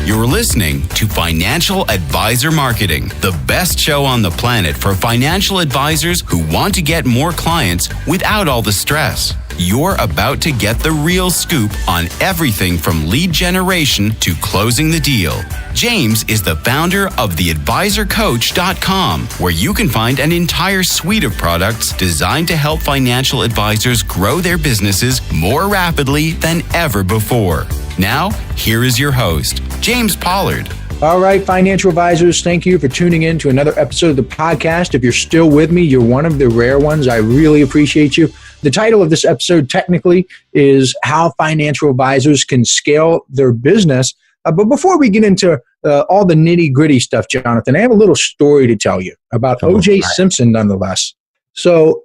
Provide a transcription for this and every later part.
You're listening to Financial Advisor Marketing, the best show on the planet for financial advisors who want to get more clients without all the stress. You're about to get the real scoop on everything from lead generation to closing the deal. James is the founder of theadvisorcoach.com, where you can find an entire suite of products designed to help financial advisors grow their businesses more rapidly than ever before. Now, here is your host, James Pollard. All right, financial advisors, thank you for tuning in to another episode of the podcast. If you're still with me, you're one of the rare ones. I really appreciate you. The title of this episode technically is How Financial Advisors Can Scale Their Business. But before we get into all the nitty-gritty stuff, Jonathan, I have a little story to tell you about O.J. Simpson nonetheless. So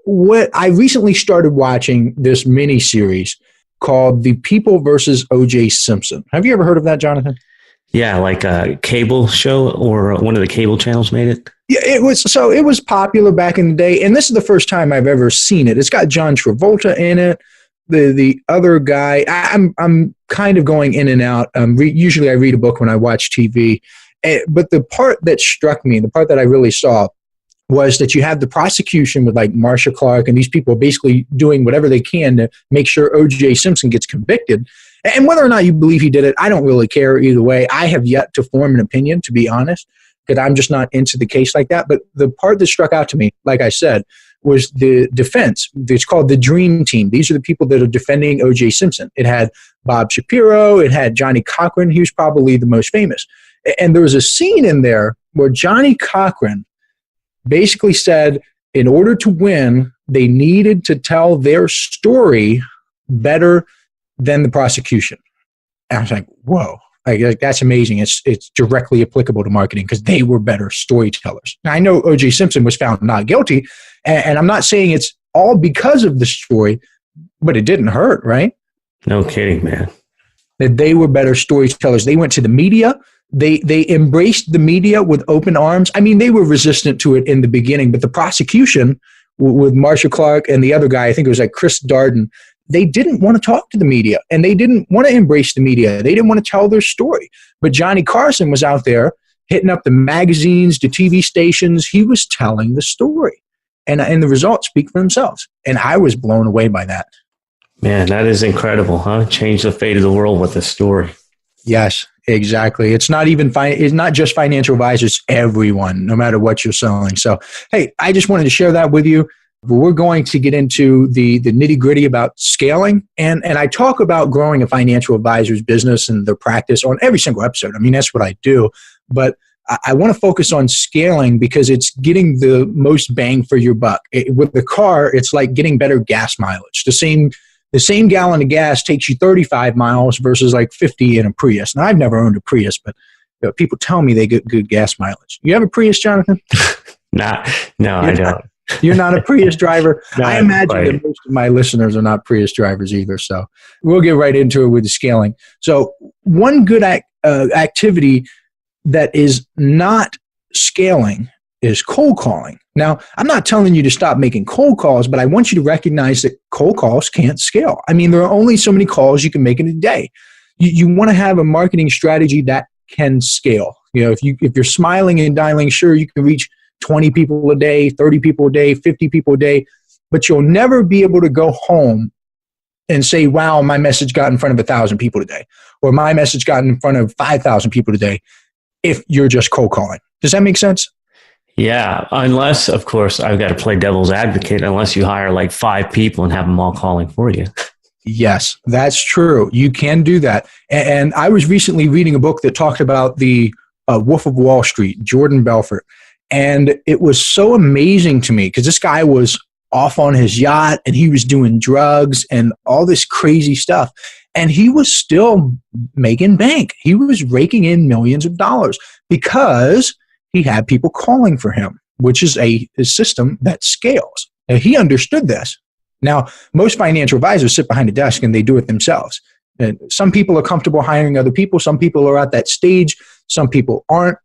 I recently started watching this mini-series called The People versus O.J. Simpson. Have you ever heard of that, Jonathan? Yeah, like a cable show or one of the cable channels made it. Yeah, it was popular back in the day, and this is the first time I've ever seen it. It's got John Travolta in it. The other guy, I'm kind of going in and out. Usually I read a book when I watch TV, but the part that struck me, the part that I really saw, was that you have the prosecution with like Marcia Clark, and these people are basically doing whatever they can to make sure O.J. Simpson gets convicted. And whether or not you believe he did it, I don't really care either way. I have yet to form an opinion, to be honest, because I'm just not into the case like that. But the part that struck out to me, like I said, was the defense. It's called the Dream Team. These are the people that are defending O.J. Simpson. It had Bob Shapiro. It had Johnny Cochran. He was probably the most famous. And there was a scene in there where Johnny Cochran basically said in order to win, they needed to tell their story better than the prosecution. And I was like, whoa, like, that's amazing. It's directly applicable to marketing because they were better storytellers. Now, I know O.J. Simpson was found not guilty, and I'm not saying it's all because of the story, but it didn't hurt, right? No kidding, man. That they were better storytellers. They went to the media. They embraced the media with open arms. I mean, they were resistant to it in the beginning, but the prosecution with Marcia Clark and the other guy, I think it was like Chris Darden, they didn't want to talk to the media, and they didn't want to embrace the media. They didn't want to tell their story. But Johnny Carson was out there hitting up the magazines, the TV stations. He was telling the story, and the results speak for themselves. And I was blown away by that. Man, that is incredible, huh? Change the fate of the world with a story. Yes, exactly. It's not even it's not just financial advisors, everyone, no matter what you're selling. So, hey, I just wanted to share that with you. We're going to get into the nitty-gritty about scaling, and I talk about growing a financial advisor's business and their practice on every single episode. I mean, that's what I do, but I want to focus on scaling because it's getting the most bang for your buck. With the car, it's like getting better gas mileage. The same gallon of gas takes you 35 miles versus like 50 in a Prius. Now, I've never owned a Prius, but people tell me they get good gas mileage. You have a Prius, Jonathan? No, I don't. You're not a Prius driver. No, I imagine that most of my listeners are not Prius drivers either. So we'll get right into it with the scaling. So one good activity that is not scaling is cold calling. Now, I'm not telling you to stop making cold calls, but I want you to recognize that cold calls can't scale. I mean, there are only so many calls you can make in a day. You want to have a marketing strategy that can scale. You know, if you're smiling and dialing, sure, you can reach 20 people a day, 30 people a day, 50 people a day, but you'll never be able to go home and say, wow, my message got in front of 1,000 people today, or my message got in front of 5,000 people today if you're just cold calling. Does that make sense? Yeah, unless, of course, I've got to play devil's advocate, unless you hire like 5 people and have them all calling for you. Yes, that's true. You can do that. And I was recently reading a book that talked about the Wolf of Wall Street, Jordan Belfort. And it was so amazing to me because this guy was off on his yacht and he was doing drugs and all this crazy stuff. And he was still making bank. He was raking in millions of dollars because he had people calling for him, which is a system that scales. And he understood this. Now, most financial advisors sit behind a desk and they do it themselves. And some people are comfortable hiring other people. Some people are at that stage. Some people aren't.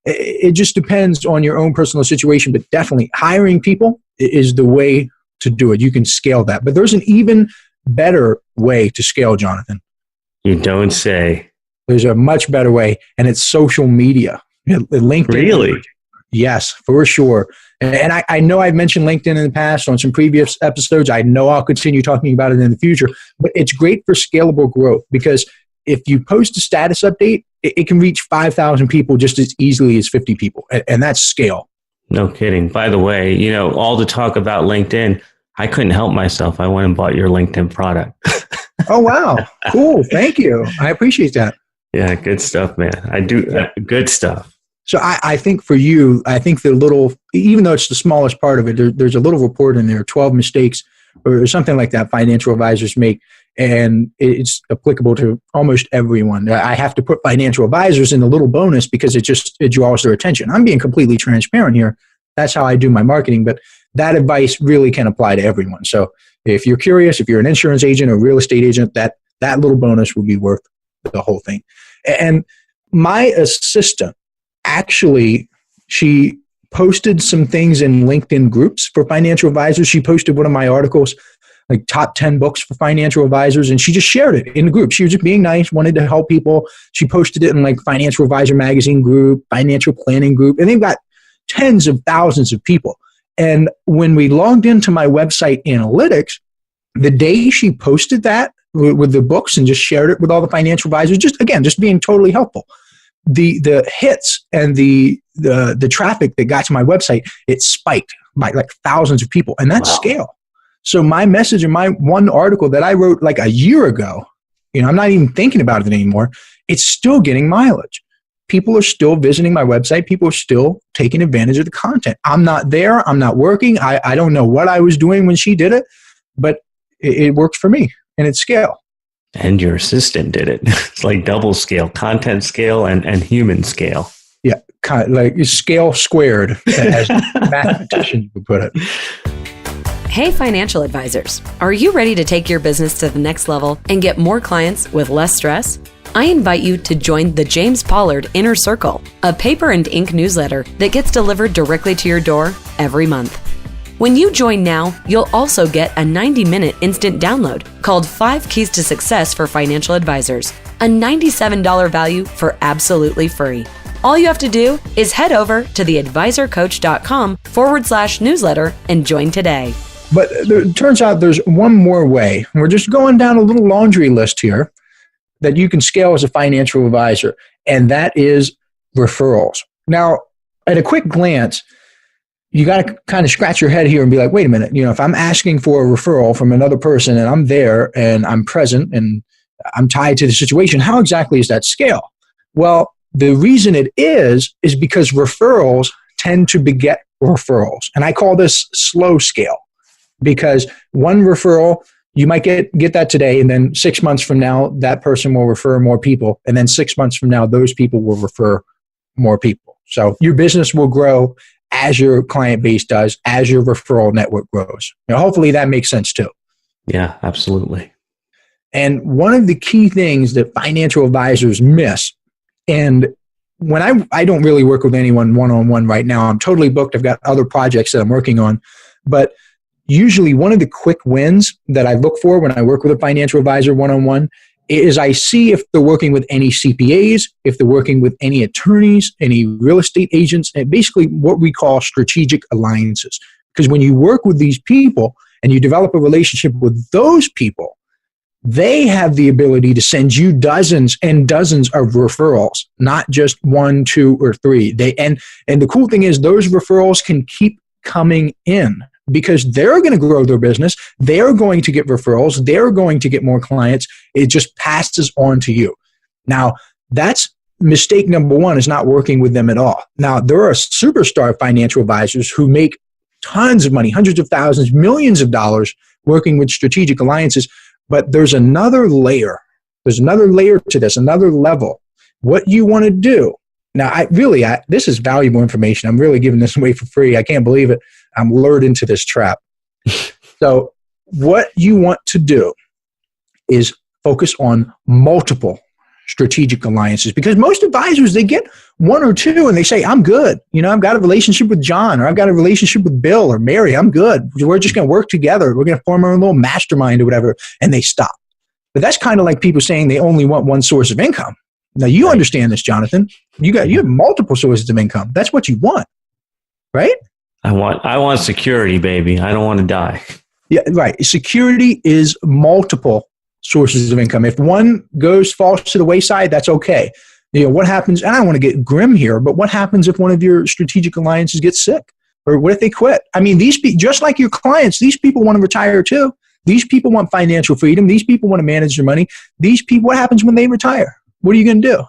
It just depends on your own personal situation, but definitely hiring people is the way to do it. You can scale that. But there's an even better way to scale, Jonathan. You don't say. There's a much better way, and it's social media. LinkedIn. Really? Yes, for sure. And I know I've mentioned LinkedIn in the past on some previous episodes. I know I'll continue talking about it in the future, but it's great for scalable growth because if you post a status update, it can reach 5,000 people just as easily as 50 people. And that's scale. No kidding. By the way, all the talk about LinkedIn, I couldn't help myself. I went and bought your LinkedIn product. Oh, wow. Cool. Thank you. I appreciate that. Yeah, good stuff, man. I do good stuff. So I think for you, I think even though it's the smallest part of it, there's a little report in there, 12 mistakes or something like that financial advisors make, and it's applicable to almost everyone. I have to put financial advisors in a little bonus because it draws their attention. I'm being completely transparent here. That's how I do my marketing, but that advice really can apply to everyone. So if you're curious, if you're an insurance agent or real estate agent, that little bonus would be worth the whole thing. And my assistant, actually, she posted some things in LinkedIn groups for financial advisors. She posted one of my articles, like top 10 books for financial advisors, and she just shared it in the group. She was just being nice, wanted to help people. She posted it in like Financial Advisor Magazine group, Financial Planning group, and they've got tens of thousands of people. And when we logged into my website analytics, the day she posted that with the books and just shared it with all the financial advisors, just being totally helpful, the hits and the traffic that got to my website, it spiked by like thousands of people, and that's scale. So my message in my one article that I wrote like a year ago, I'm not even thinking about it anymore. It's still getting mileage. People are still visiting my website. People are still taking advantage of the content. I'm not there. I'm not working. I don't know what I was doing when she did it, but it worked for me, and it's scale. And your assistant did it. It's like double scale, content scale and human scale. Yeah, like scale squared, as mathematicians would put it. Hey, financial advisors. Are you ready to take your business to the next level and get more clients with less stress? I invite you to join the James Pollard Inner Circle, a paper and ink newsletter that gets delivered directly to your door every month. When you join now, you'll also get a 90-minute instant download called 5 Keys to Success for Financial Advisors, a $97 value for absolutely free. All you have to do is head over to theadvisorcoach.com/newsletter and join today. But it turns out there's one more way. We're just going down a little laundry list here that you can scale as a financial advisor, and that is referrals. Now, at a quick glance, you got to kind of scratch your head here and be like, wait a minute, if I'm asking for a referral from another person and I'm there and I'm present and I'm tied to the situation, how exactly is that scale? Well, the reason it is because referrals tend to beget referrals. And I call this slow scale because one referral, you might get that today, and then 6 months from now, that person will refer more people. And then 6 months from now, those people will refer more people. So your business will grow as your client base does, as your referral network grows. Hopefully that makes sense too. Yeah, absolutely. And one of the key things that financial advisors miss, and when I don't really work with anyone one-on-one right now, I'm totally booked. I've got other projects that I'm working on, but usually one of the quick wins that I look for when I work with a financial advisor one-on-one is I see if they're working with any CPAs, if they're working with any attorneys, any real estate agents, and basically what we call strategic alliances. Because when you work with these people and you develop a relationship with those people, they have the ability to send you dozens and dozens of referrals, not just 1, 2, or 3. And the cool thing is those referrals can keep coming in, because they're going to grow their business. They're going to get referrals. They're going to get more clients. It just passes on to you. Now, that's mistake number one, is not working with them at all. Now, there are superstar financial advisors who make tons of money, hundreds of thousands, millions of dollars working with strategic alliances. But there's another layer. There's another layer to this, another level. What you want to do. Now, this is valuable information. I'm really giving this away for free. I can't believe it. I'm lured into this trap. So what you want to do is focus on multiple strategic alliances, because most advisors, they get 1 or 2 and they say, I'm good. I've got a relationship with John, or I've got a relationship with Bill or Mary. I'm good. We're just going to work together. We're going to form our own little mastermind or whatever. And they stop. But that's kind of like people saying they only want one source of income. Now you understand this, Jonathan. You have multiple sources of income. That's what you want, right? I want security, baby. I don't want to die. Yeah, right. Security is multiple sources of income. If one falls to the wayside, that's okay. What happens, and I don't want to get grim here, but what happens if one of your strategic alliances gets sick? Or what if they quit? I mean, just like your clients, these people want to retire too. These people want financial freedom. These people want to manage their money. These people, what happens when they retire? What are you going to do?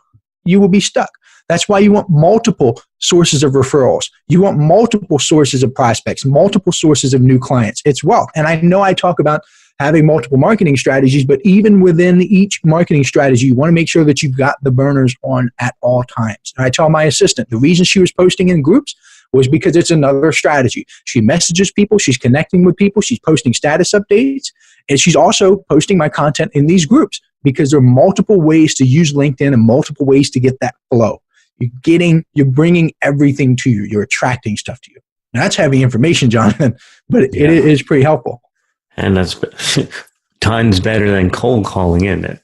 You will be stuck. That's why you want multiple sources of referrals. You want multiple sources of prospects, multiple sources of new clients. It's wealth. And I know I talk about having multiple marketing strategies, but even within each marketing strategy, you want to make sure that you've got the burners on at all times. And I tell my assistant, the reason she was posting in groups was because it's another strategy. She messages people, she's connecting with people, she's posting status updates, and she's also posting my content in these groups because there are multiple ways to use LinkedIn and multiple ways to get that flow. You're bringing everything to you. You're attracting stuff to you. Now, that's heavy information, Jonathan, but it is pretty helpful. And that's tons better than cold calling, isn't it?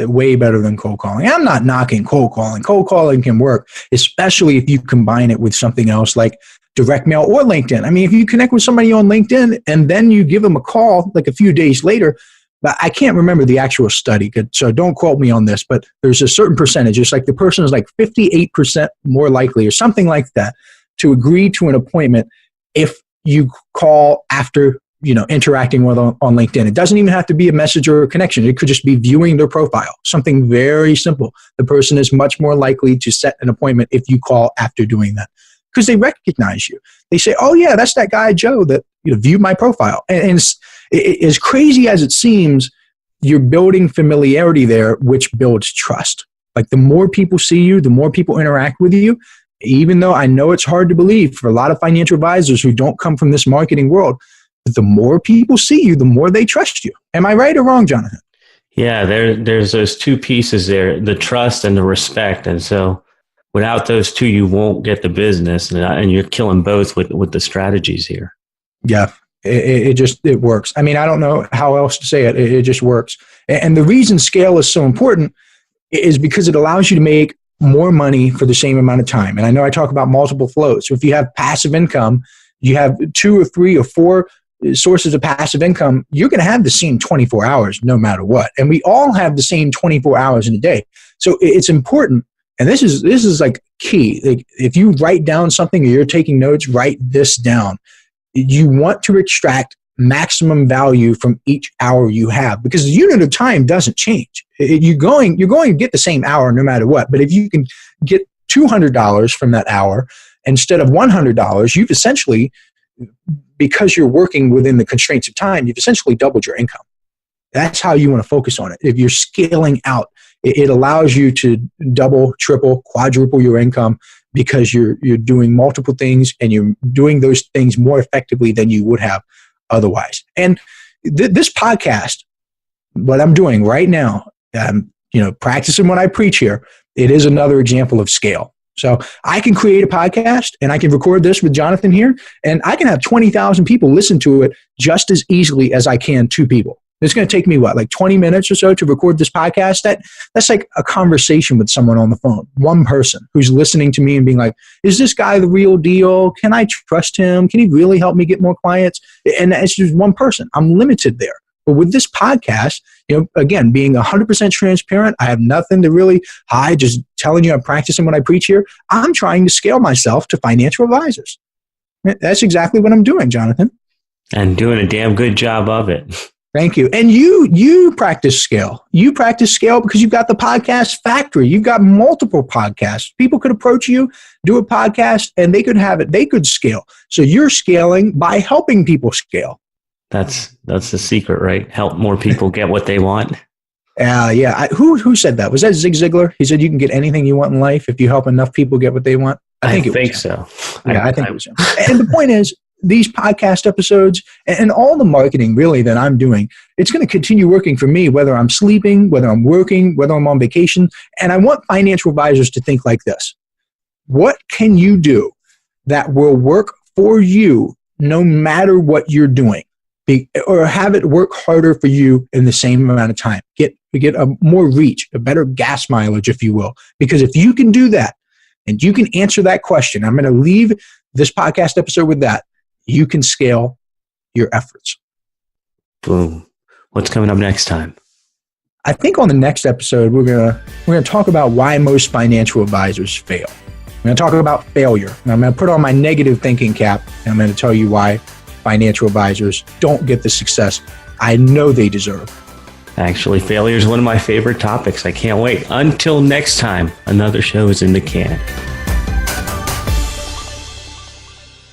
Way better than cold calling. I'm not knocking cold calling. Cold calling can work, especially if you combine it with something else like direct mail or LinkedIn. I mean, if you connect with somebody on LinkedIn and then you give them a call like a few days later, but I can't remember the actual study, so don't quote me on this, but there's a certain percentage. It's like the person is like 58% more likely or something like that to agree to an appointment if you call after interacting with on LinkedIn. It doesn't even have to be a message or a connection. It could just be viewing their profile, something very simple. The person is much more likely to set an appointment if you call after doing that because they recognize you. They say, oh yeah, that's that guy, Joe, that viewed my profile. And as crazy as it seems, you're building familiarity there, which builds trust. Like the more people see you, the more people interact with you, even though I know it's hard to believe for a lot of financial advisors who don't come from this marketing world, but the more people see you, the more they trust you. Am I right or wrong, Jonathan? Yeah, there's those two pieces there, the trust and the respect. And so without those two, you won't get the business. And you're killing both with the strategies here. Yeah, it works. I mean, I don't know how else to say it. It just works. And the reason scale is so important is because it allows you to make more money for the same amount of time. And I know I talk about multiple flows. So if you have passive income, you have 2 or 3 or 4 sources of passive income, you're going to have the same 24 hours no matter what. And we all have the same 24 hours in a day. So it's important. And this is like key. Like if you write down something or you're taking notes, write this down. You want to extract maximum value from each hour you have because the unit of time doesn't change. You're going to get the same hour no matter what. But if you can get $200 from that hour instead of $100, you've essentially, because you're working within the constraints of time, you've essentially doubled your income. That's how you want to focus on it. If you're scaling out, it allows you to double, triple, quadruple your income because you're doing multiple things and you're doing those things more effectively than you would have otherwise. And this podcast, what I'm doing right now, practicing what I preach here, it is another example of scale. So I can create a podcast and I can record this with Jonathan here and I can have 20,000 people listen to it just as easily as I can 2 people. It's going to take me, like 20 minutes or so to record this podcast? That's like a conversation with someone on the phone, one person who's listening to me and being like, is this guy the real deal? Can I trust him? Can he really help me get more clients? And it's just one person. I'm limited there. But with this podcast, again, being 100% transparent, I have nothing to really hide, just telling you I'm practicing what I preach here. I'm trying to scale myself to financial advisors. That's exactly what I'm doing, Jonathan. And doing a damn good job of it. Thank you. And you practice scale. You practice scale because you've got the podcast factory. You've got multiple podcasts. People could approach you, do a podcast, and they could have it. They could scale. So you're scaling by helping people scale. That's the secret, right? Help more people get what they want. Yeah. Who said that? Was that Zig Ziglar? He said you can get anything you want in life if you help enough people get what they want. I think so. Yeah, I think it was him. And the point is, these podcast episodes and all the marketing really that I'm doing, it's going to continue working for me, whether I'm sleeping, whether I'm working, whether I'm on vacation. And I want financial advisors to think like this. What can you do that will work for you no matter what you're doing? Or have it work harder for you in the same amount of time. Get to get a more reach, a better gas mileage, if you will. Because if you can do that and you can answer that question, I'm going to leave this podcast episode with that, you can scale your efforts. Boom. What's coming up next time? I think on the next episode, we're gonna talk about why most financial advisors fail. I'm going to talk about failure. And I'm going to put on my negative thinking cap, and I'm going to tell you why financial advisors don't get the success I know they deserve. Actually, failure is one of my favorite topics. I can't wait. Until next time, another show is in the can.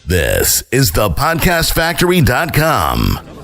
This is thepodcastfactory.com.